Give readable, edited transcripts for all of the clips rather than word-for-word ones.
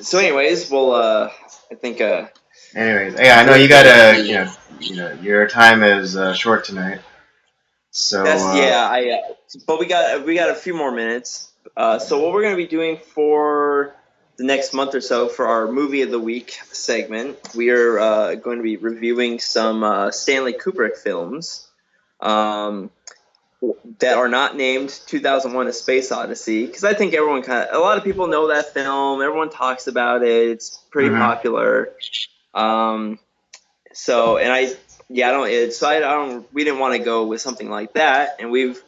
So, anyways, well, I think. Anyways, yeah, I know you gotta, your time is short tonight. So, That's yeah. But we got a few more minutes. So what we're gonna be doing for the next month or so for our movie of the week segment, we are going to be reviewing some Stanley Kubrick films. That are not named 2001: A Space Odyssey, because I think a lot of people know that film. Everyone talks about it. It's pretty popular. So, and I don't. We didn't want to go with something like that, and we've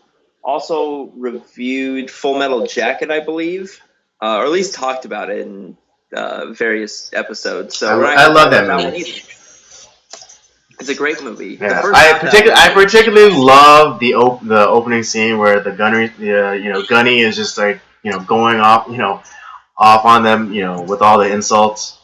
also reviewed Full Metal Jacket, I believe, or at least talked about it in various episodes. So I love that movie. It's a great movie. Yeah. I particularly love the opening scene where the Gunny is just like going off off on them with all the insults.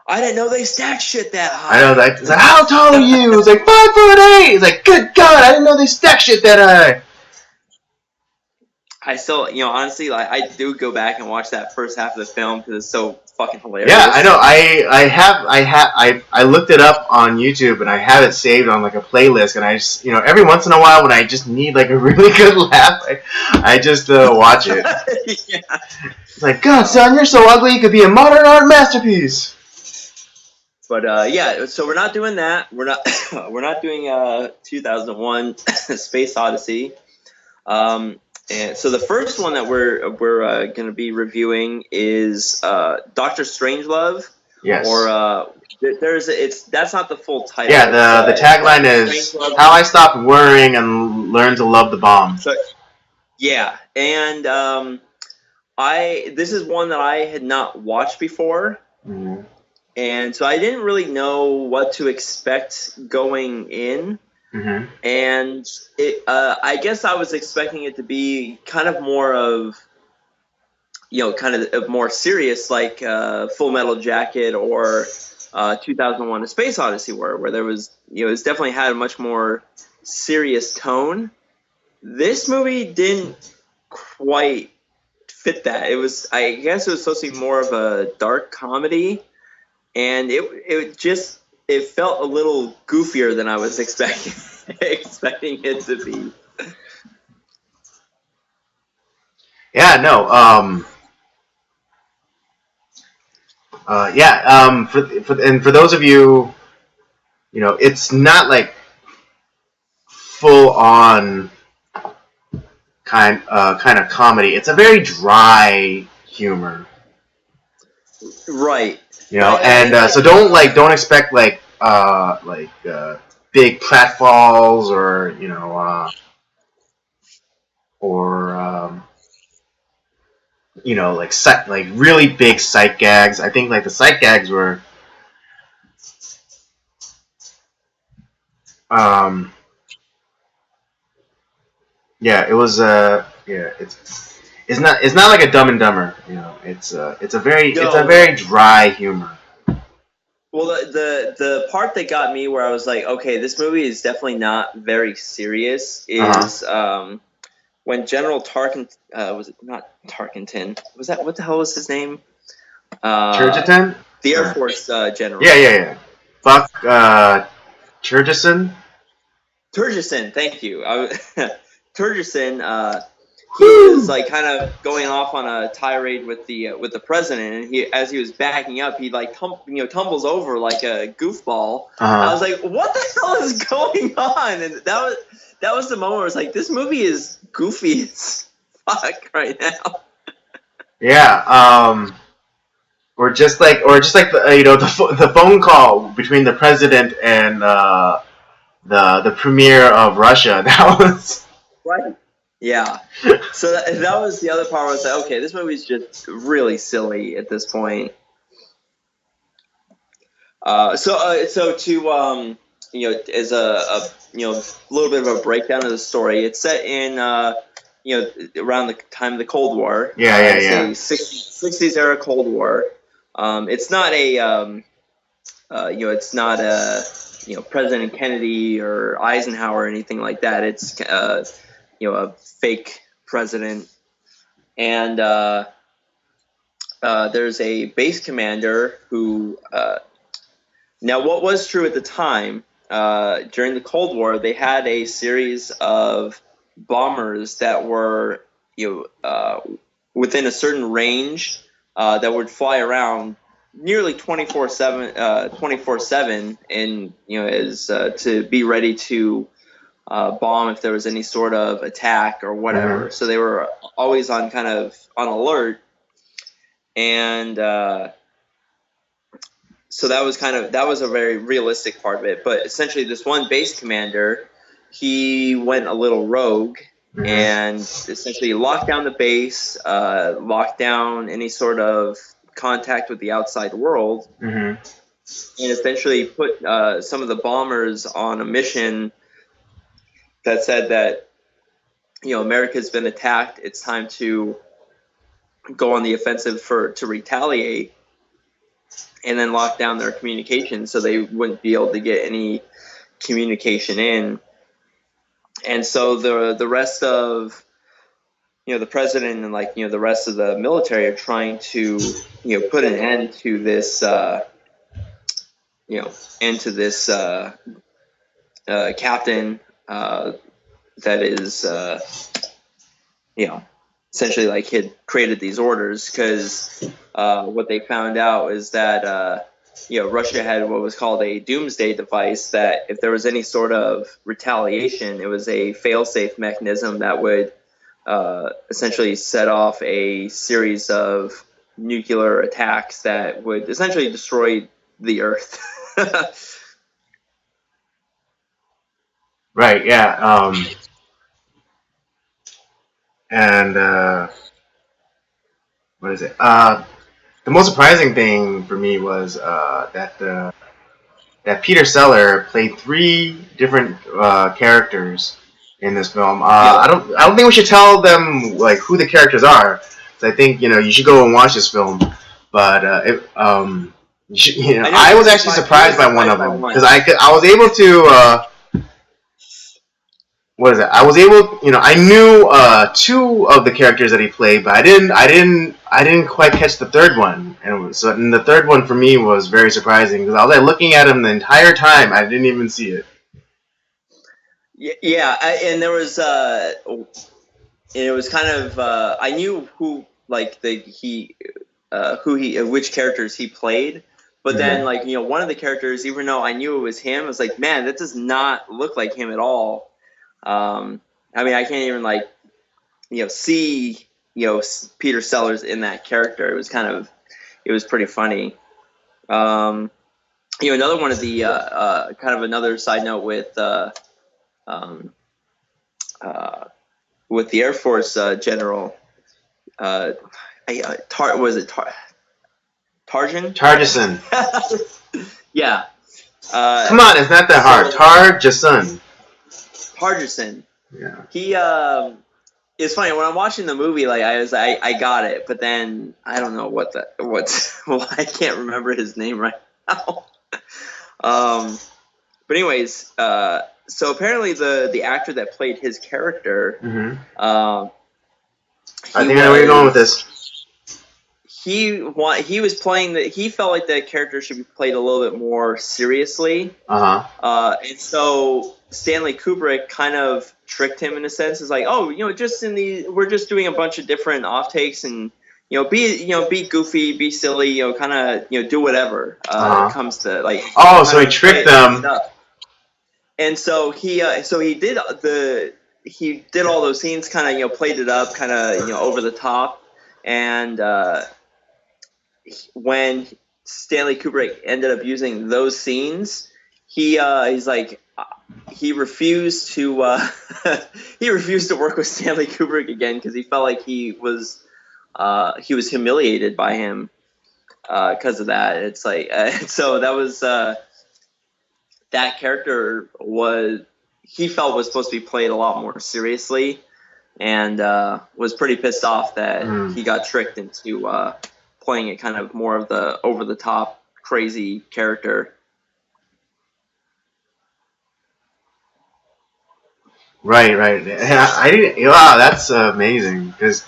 I didn't know they stacked shit that high. I know that. It's like, how tall are you? It's like 5'8". It's like, good God, I didn't know they stacked shit that high. I still, honestly, like I do go back and watch that first half of the film because it's so fucking hilarious. Yeah, I know. I looked it up on YouTube and I have it saved on like a playlist. And I just, every once in a while when I just need like a really good laugh, I just watch it. Yeah. It's like, God, son, you're so ugly. You could be a modern art masterpiece. But yeah, so we're not doing that. We're not doing 2001: Space Odyssey. And so the first one that we're going to be reviewing is Dr. Strangelove. Yes. Or that's not the full title. Yeah, the tagline is How I Stopped Worrying and Learned to Love the Bomb. So, yeah, and this is one that I had not watched before. Mm-hmm. And so I didn't really know what to expect going in. Mm-hmm. And I guess I was expecting it to be kind of more of, kind of more serious, like Full Metal Jacket or 2001: A Space Odyssey where there was, it's definitely had a much more serious tone. This movie didn't quite fit that. I guess it was supposed to be more of a dark comedy. And it felt a little goofier than I was expecting it to be. Yeah, no. For those of you, it's not like full on kind of comedy. It's a very dry humor. Right. So don't expect like big pratfalls like really big sight gags. I think like the sight gags were it was it's not like a Dumb and Dumber, it's a very dry humor. Well, the part that got me where I was like, okay, this movie is definitely not very serious is when General Tarkin was it not Tarkenton? Was that, what the hell was his name? Turgeton? The Air Force general. Yeah. Fuck Turgeson? Turgeson, thank you. Turgeson, he was like kind of going off on a tirade with the president, and as he was backing up, he like tumbles over like a goofball. I was like, what the hell is going on? And that was the moment where I was like, this movie is goofy as fuck right now. Yeah. Or just like the phone call between the president and the premier of Russia. That was right. Yeah. So that was the other part where I was like, okay, this movie's just really silly at this point. So to as a little bit of a breakdown of the story, it's set in around the time of the Cold War. Yeah. 60s era Cold War. It's not it's not President Kennedy or Eisenhower or anything like that. It's a fake president, and there's a base commander who. Now, what was true at the time during the Cold War, they had a series of bombers that were within a certain range that would fly around nearly 24/7, and as to be ready to bomb if there was any sort of attack or whatever. Mm-hmm. So they were always on alert, and so that was a very realistic part of it. But essentially, this one base commander, he went a little rogue. Mm-hmm. And essentially locked down the base, locked down any sort of contact with the outside world, mm-hmm. and essentially put some of the bombers on a mission that said that America's been attacked. It's time to go on the offensive to retaliate, and then lock down their communication so they wouldn't be able to get any communication in. And so the rest of the president and the rest of the military are trying to put an end to this captain that is essentially had created these orders, because what they found out is that Russia had what was called a doomsday device, that if there was any sort of retaliation, it was a fail-safe mechanism that would essentially set off a series of nuclear attacks that would essentially destroy the Earth. Right, yeah. And what is it? The most surprising thing for me was that Peter Sellers played 3 different characters in this film. I don't think we should tell them who the characters are. So I think you should go and watch this film. But I was actually surprised by one of them, because I was able to. What is it? I was able, I knew 2 of the characters that he played, but I didn't quite catch the third one, and the third one for me was very surprising, because I was looking at him the entire time. I didn't even see it. Yeah, and there was, it was kind of, I knew which characters he played, but then one of the characters, even though I knew it was him, I was like, man, that does not look like him at all. I can't even see Peter Sellers in that character. It was pretty funny. Another one of the another side note with the Air Force general, Tarjason. Yeah. Come on, it's not that hard. Tarjason. Yeah. He it's funny when I'm watching the movie, I got it, but then I don't know I can't remember his name right now. But anyways, so apparently the actor that played his character, mm-hmm. I think I know where you're going with this. He was playing he felt like that character should be played a little bit more seriously. And so Stanley Kubrick kind of tricked him in a sense. It's like, we're just doing a bunch of different off takes, and be goofy, be silly, do whatever it comes to so he tricked them. And so he did all those scenes, played it up, over the top, and when Stanley Kubrick ended up using those scenes, he's like, he refused to work with Stanley Kubrick again, because he felt like he was humiliated by him because of that. It's like so that was that character he felt was supposed to be played a lot more seriously, and was pretty pissed off that he got tricked into playing it kind of more of the over the top crazy character. Right. I didn't. Wow, that's amazing. Because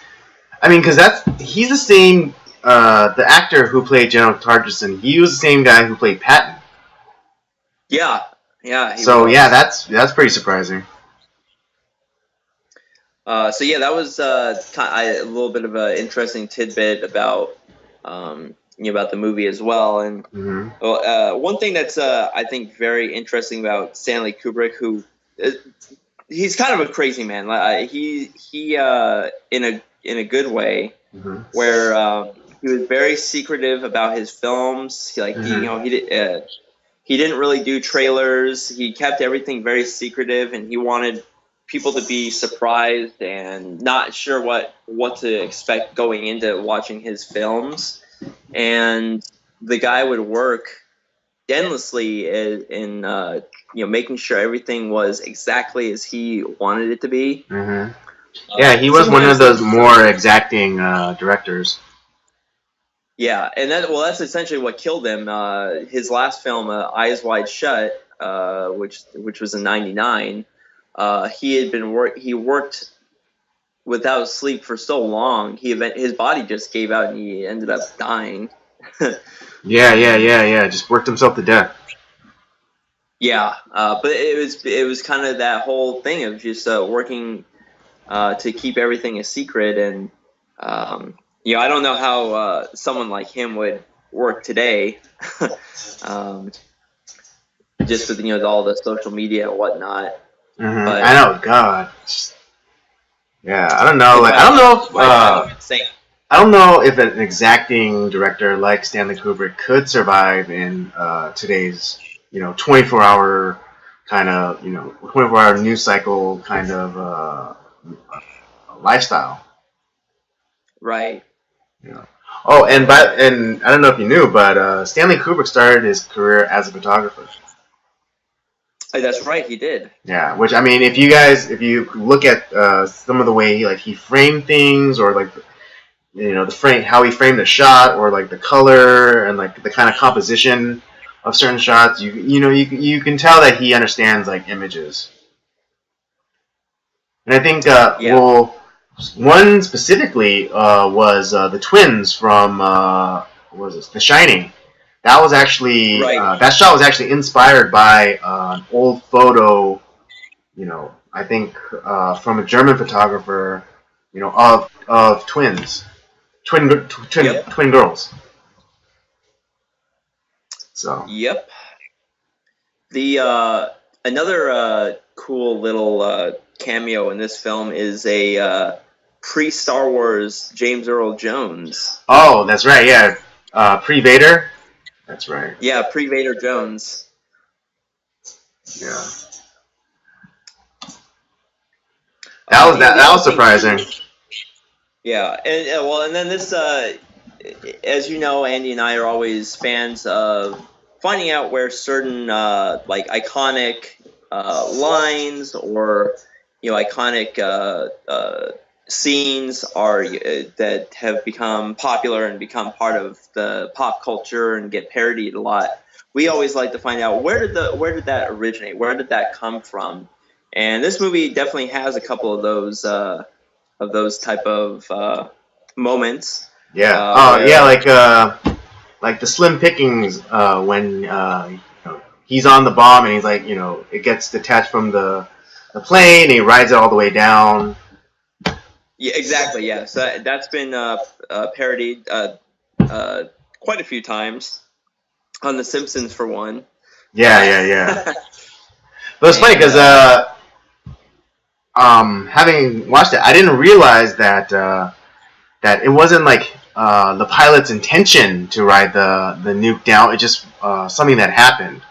he's the same the actor who played General Tarjison, he was the same guy who played Patton. Yeah, he So was. yeah, that's pretty surprising. So yeah, that was a little bit of an interesting tidbit about about the movie as well. And one thing that's I think very interesting about Stanley Kubrick, who he's kind of a crazy man. He in a good way, where he was very secretive about his films. He didn't really do trailers. He kept everything very secretive, and he wanted people to be surprised and not sure what to expect going into watching his films. And the guy would work endlessly in making sure everything was exactly as he wanted it to be. Yeah, he was one of those more exacting directors. Yeah, and that's essentially what killed him. His last film, Eyes Wide Shut, which was in '99. He worked without sleep for so long. His body just gave out, and he ended up dying. Yeah. Just worked himself to death. Yeah, but it was kind of that whole thing of just working to keep everything a secret, and I don't know how someone like him would work today, just with all the social media and whatnot. But, I know, God. Yeah, I don't know. I don't know if I don't know if an exacting director like Stanley Kubrick could survive in today's 24-hour kind of 24-hour news cycle kind of lifestyle. Right. Yeah. Oh, and I don't know if you knew, but Stanley Kubrick started his career as a photographer. That's right, he did. Yeah, which I mean, if you look at some of the way he framed things, or the frame, how he framed the shot, or the color and the kind of composition of certain shots, you can tell that he understands images. And I think one specifically was the twins from what was this, The Shining. That was actually that shot was actually inspired by an old photo, I think from a German photographer, of twins, twin girls. So. Yep. The another cool little cameo in this film is a pre-Star Wars James Earl Jones. Oh, that's right. Yeah, pre-Vader. That's right. Yeah, pre-Vader Jones. Yeah. That was surprising. Yeah, and then this, as you know, Andy and I are always fans of finding out where certain iconic lines or iconic scenes are that have become popular and become part of the pop culture and get parodied a lot. We always like to find out where did that originate? Where did that come from? And this movie definitely has a couple of those type of moments. Yeah. Like the Slim Pickings when he's on the bomb and he's it gets detached from the plane and he rides it all the way down. Yeah, exactly. Yeah, so that's been parodied quite a few times on The Simpsons, for one. Yeah. But it's funny because having watched it, I didn't realize that it wasn't the pilot's intention to ride the nuke down. It's just something that happened.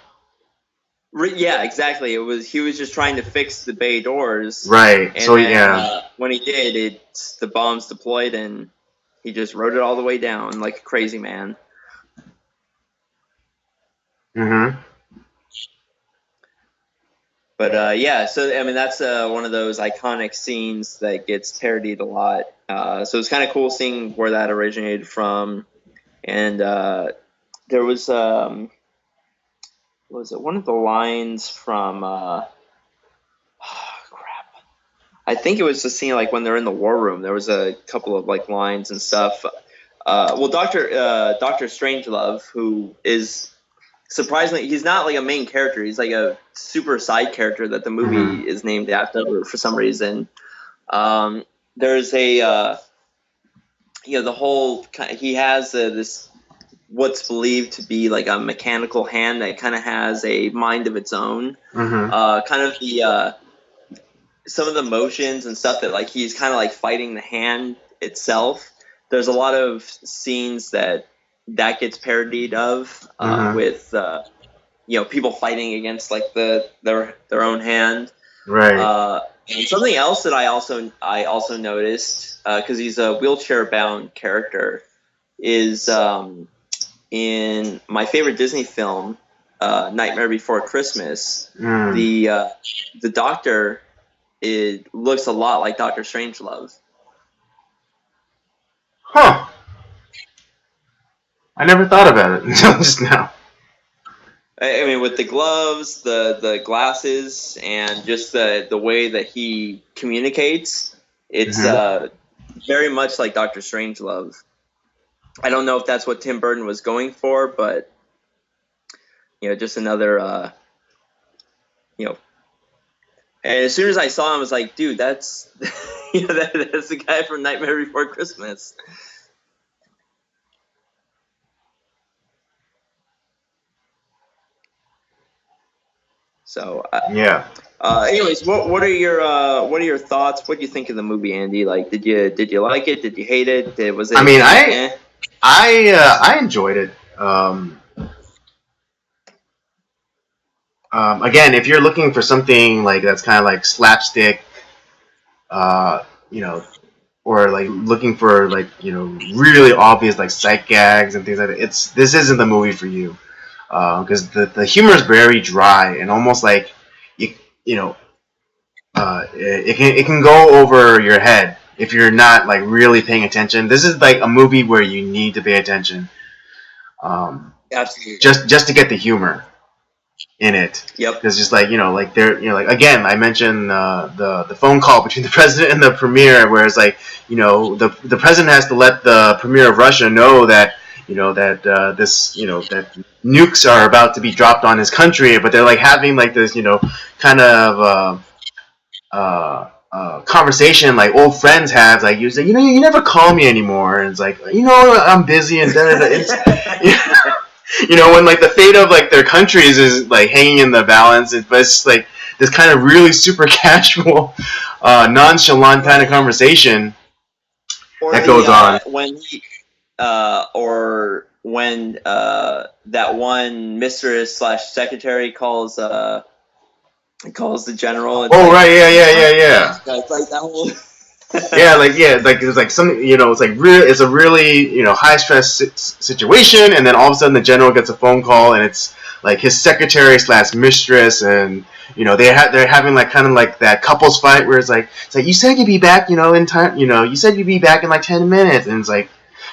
Yeah, exactly. He was just trying to fix the bay doors. Right. And then, when he did, the bombs deployed and he just rode it all the way down like a crazy man. Mm-hmm. But so I mean that's one of those iconic scenes that gets parodied a lot. So it's kind of cool seeing where that originated from, and there was one of the lines from I think it was the scene when they're in the war room. There was a couple of lines and stuff. well, Doctor Strangelove, who is surprisingly, he's not like a main character. He's like a super side character that the movie is named after for some reason. There's a the whole he has this what's believed to be like a mechanical hand that kind of has a mind of its own. Kind of the some of the motions and stuff that like he's kind of like fighting the hand itself. There's a lot of scenes that gets parodied of with people fighting against like their own hand. Right. And something else that I also noticed because he's a wheelchair bound character is in my favorite Disney film, Nightmare Before Christmas. The doctor looks a lot like Dr. Strangelove. Huh. I never thought about it until just now. I mean, with the gloves, the glasses, and just the way that he communicates, it's very much like Dr. Strangelove. I don't know if that's what Tim Burton was going for, but just another And as soon as I saw him, I was like, dude, that's that's the guy from Nightmare Before Christmas. So yeah. Anyways, what are your thoughts? What do you think of the movie, Andy? Like, did you like it? Did you hate it? Was it? I mean, I enjoyed it. Again, if you're looking for something like that's kind of like slapstick, or like looking for like really obvious like sight gags and things like that, this isn't the movie for you. Because the humor is very dry and almost like it can go over your head if you're not like really paying attention. This is like a movie where you need to pay attention, Absolutely. just to get the humor in it. Yep. Because just like like there like again, I mentioned the phone call between the president and the premier, where it's like the president has to let the premier of Russia know that that that nukes are about to be dropped on his country, but they're like having like this kind of conversation like old friends have, like you say you never call me anymore, and it's like I'm busy and it's when like the fate of like their countries is like hanging in the balance, but it's like this kind of really super casual, nonchalant kind of conversation that goes on when he or when that one mistress / secretary calls the general. Oh, right, yeah. It's like that whole. It's like something, it's like it's a really high stress situation, and then all of a sudden the general gets a phone call, and it's like his secretary / mistress, and they're having like kind of like that couples fight where it's like you said you'd be back in time, you said you'd be back in like 10 minutes, and it's like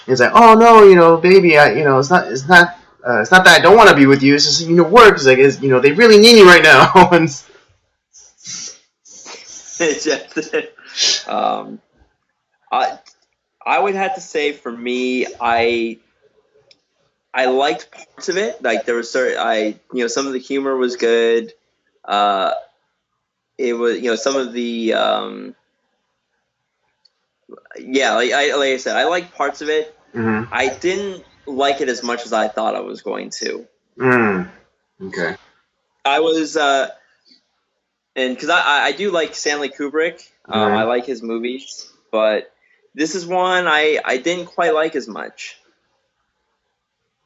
oh no baby, it's not that I don't want to be with you, it's just work is like they really need me right now. And I would have to say for me, I liked parts of it. Like there was some of the humor was good. It was some of the like I said, I liked parts of it. I didn't like it as much as I thought I was going to. Okay. I was and because I do like Stanley Kubrick. I like his movies, but this is one I didn't quite like as much.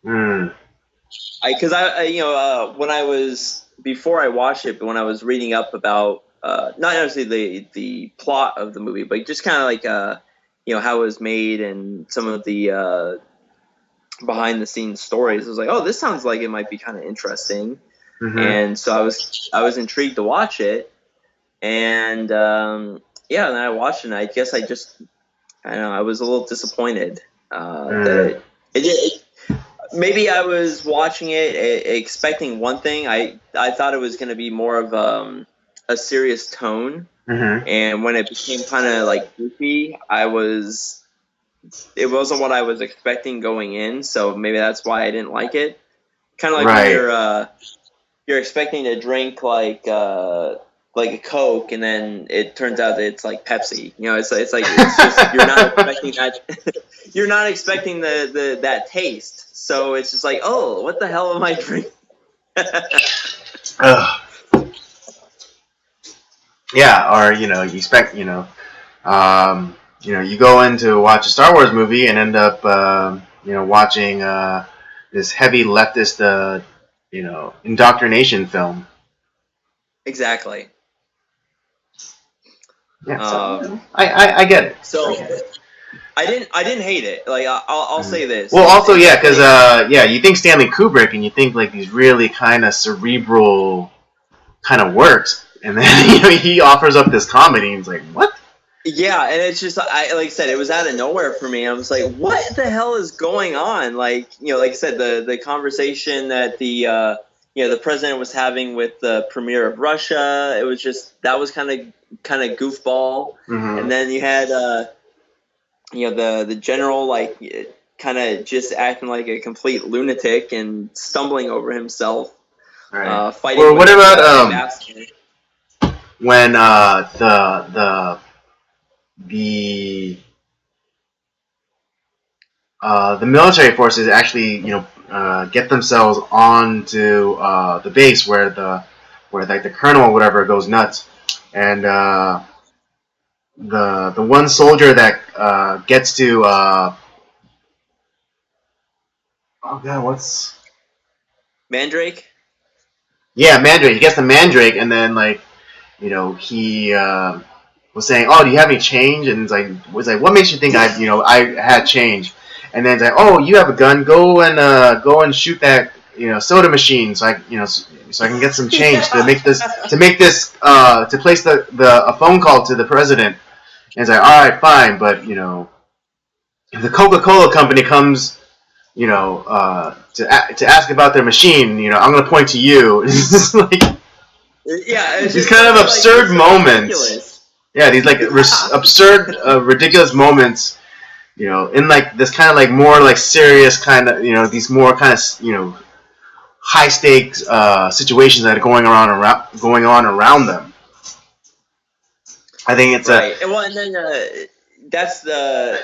Because when I was before I watched it, but when I was reading up about not necessarily the plot of the movie, but just kind of like how it was made and some of the behind the scenes stories, I was like, oh, this sounds like it might be kind of interesting. And so I was intrigued to watch it, and and then I watched it, and I guess I don't know, I was a little disappointed that it maybe I was watching it expecting one thing. I thought it was going to be more of a serious tone, and when it became kind of like goofy, I was it wasn't what I was expecting going in, so maybe that's why I didn't like it. Kind of like Right. when you're expecting to drink like a Coke, and then it turns out that it's like Pepsi. You know, it's just you're not expecting that. You're not expecting that taste, so it's just like, oh, what the hell am I drinking? Yeah, or you expect you go in to watch a Star Wars movie and end up watching this heavy leftist indoctrination film. Exactly. Yeah, so, I get it. So I didn't hate it. Like I'll say this. Well, also because you think Stanley Kubrick and you think like these really kind of cerebral kind of works, and then he offers up this comedy and it's like, what? Yeah, and it's just like I said, it was out of nowhere for me. I was like, what the hell is going on? Like like I said, the conversation that the president was having with the premier of Russia, it was just that was kind of goofball. Mm-hmm. And then you had the general like kind of just acting like a complete lunatic and stumbling over himself. Right. Fighting. Well, what about when the military forces actually get themselves onto the base where the colonel or whatever goes nuts, and the one soldier that gets to oh god, what's Mandrake? Yeah, Mandrake. He gets the Mandrake, and then he was saying, "Oh, do you have any change?" And it's like, "What makes you think I had change?" And then it's like, "Oh, you have a gun. Go and shoot that soda machine, so I can get some change to place a phone call to the president." And it's like, "All right, fine, but if the Coca-Cola company comes." To ask about their machine, I'm going to point to you. It's like, these kind of absurd moments. Ridiculous. Yeah, these like absurd, ridiculous moments. In like this kind of like more like serious kind of these more kind of high stakes situations that are going on around them. I think it's right. Well, and then that's the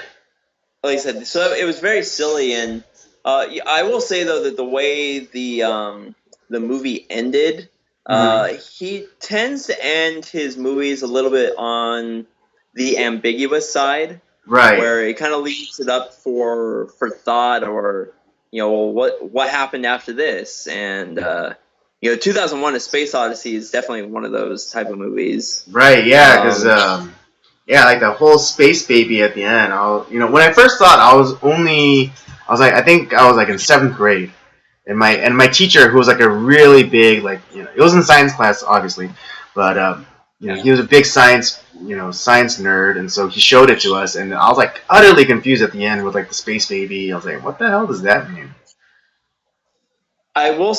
like I said. So it was very silly and. I will say though that the way the movie ended, he tends to end his movies a little bit on the ambiguous side, right? Where it kind of leaves it up for thought, or what happened after this, and 2001: A Space Odyssey is definitely one of those type of movies, right? Yeah, because like the whole space baby at the end. When I first saw it, I was I think I was like in 7th grade, and my teacher, who was like a really big it was in science class obviously, but he was a big science nerd, and so he showed it to us, and I was like utterly confused at the end with like the space baby. I was like, what the hell does that mean? I will.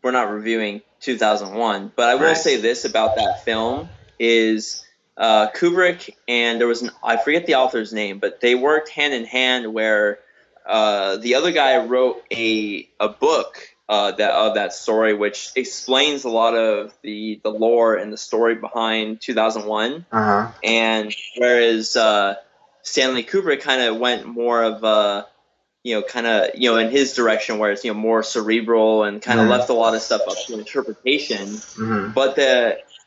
We're not reviewing 2001, but I will say this about that film is. Kubrick and there was I forget the author's name, but they worked hand in hand where the other guy wrote a book of that story, which explains a lot of the lore and the story behind 2001. And whereas Stanley Kubrick kind of went more of in his direction, where it's more cerebral and kind of left a lot of stuff up to interpretation. But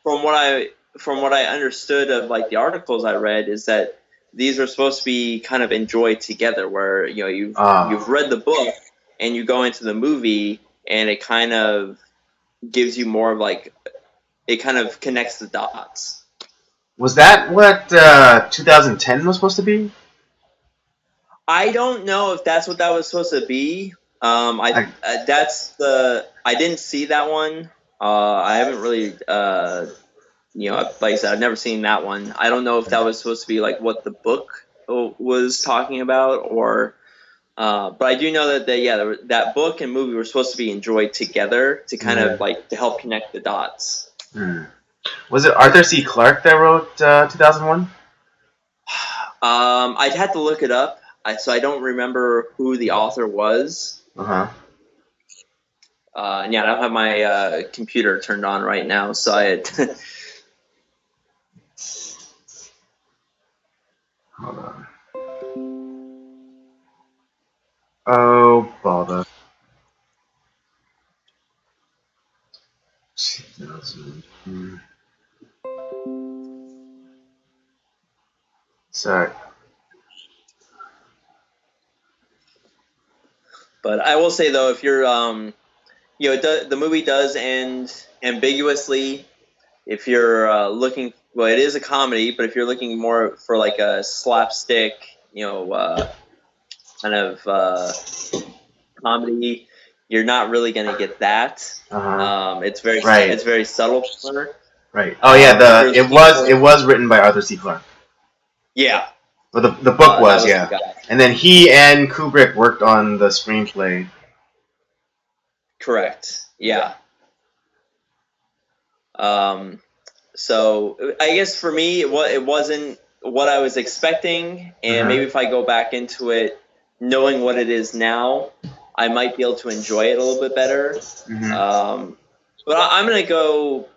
from what I understood of like the articles I read is that these are supposed to be kind of enjoyed together, where you've read the book and you go into the movie and it kind of gives you more of like it kind of connects the dots. Was that what 2010 was supposed to be? I don't know if that's what that was supposed to be. I didn't see that one. I haven't really. Like I said, I've never seen that one. I don't know if that was supposed to be like what the book was talking about, or. But I do know that that book and movie were supposed to be enjoyed together to kind of like to help connect the dots. Was it Arthur C. Clarke that wrote 2001? I'd have to look it up. So I don't remember who the author was. Uh-huh. And yeah, I don't have my computer turned on right now, so I. Hold on. Oh, bother. 2000. Sorry. But I will say though, if you're the movie does end ambiguously. If you're looking, well, it is a comedy, but if you're looking more for like a slapstick, kind of comedy, you're not really going to get that. Uh-huh. It's very Right. It's very subtle. Right. Oh yeah, it was written by Arthur C. Clarke. Yeah. Well, the book was, yeah. And then he and Kubrick worked on the screenplay. Correct. Yeah. So I guess for me, it wasn't what I was expecting, and maybe if I go back into it, knowing what it is now, I might be able to enjoy it a little bit better. But I'm gonna go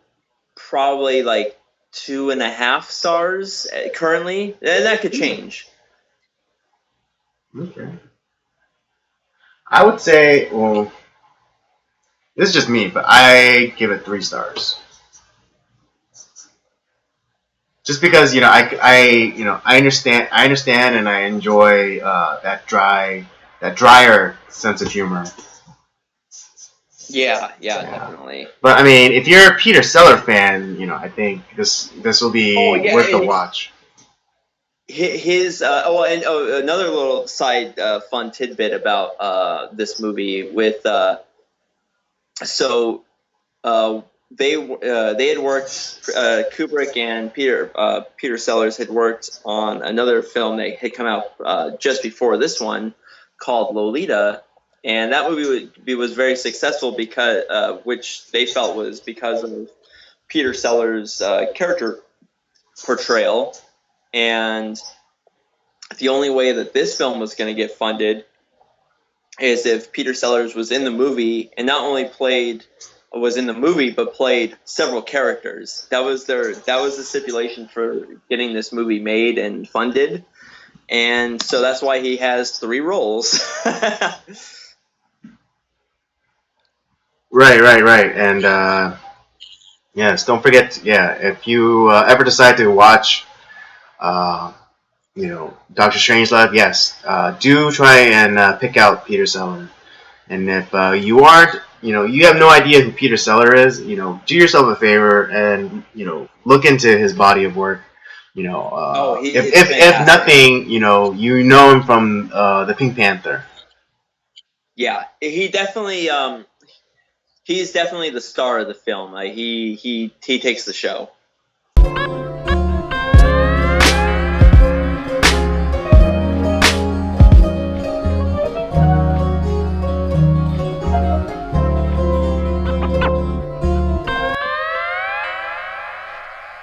probably like 2.5 stars currently, and that could change. Okay. I would say, well, this is just me, but I give it 3 stars. Just because I understand, and I enjoy that drier sense of humor. Yeah, definitely. But I mean, if you're a Peter Sellers fan, I think this will be worth the watch. His another little side fun tidbit about this movie with they had worked Kubrick and Peter Sellers had worked on another film that had come out just before this one called Lolita, and that movie was very successful because which they felt was because of Peter Sellers' character portrayal. And the only way that this film was going to get funded is if Peter Sellers was in the movie and not only was in the movie but played several characters. That was the stipulation for getting this movie made and funded. And so that's why he has 3 roles. Right. And yes, don't forget, if you ever decide to watch Doctor Strangelove, yes, do try and pick out Peter Sellers. And if you aren't, you have no idea who Peter Sellers is, do yourself a favor and look into his body of work. If nothing, you know him from the Pink Panther. Yeah, he definitely he's definitely the star of the film. He takes the show.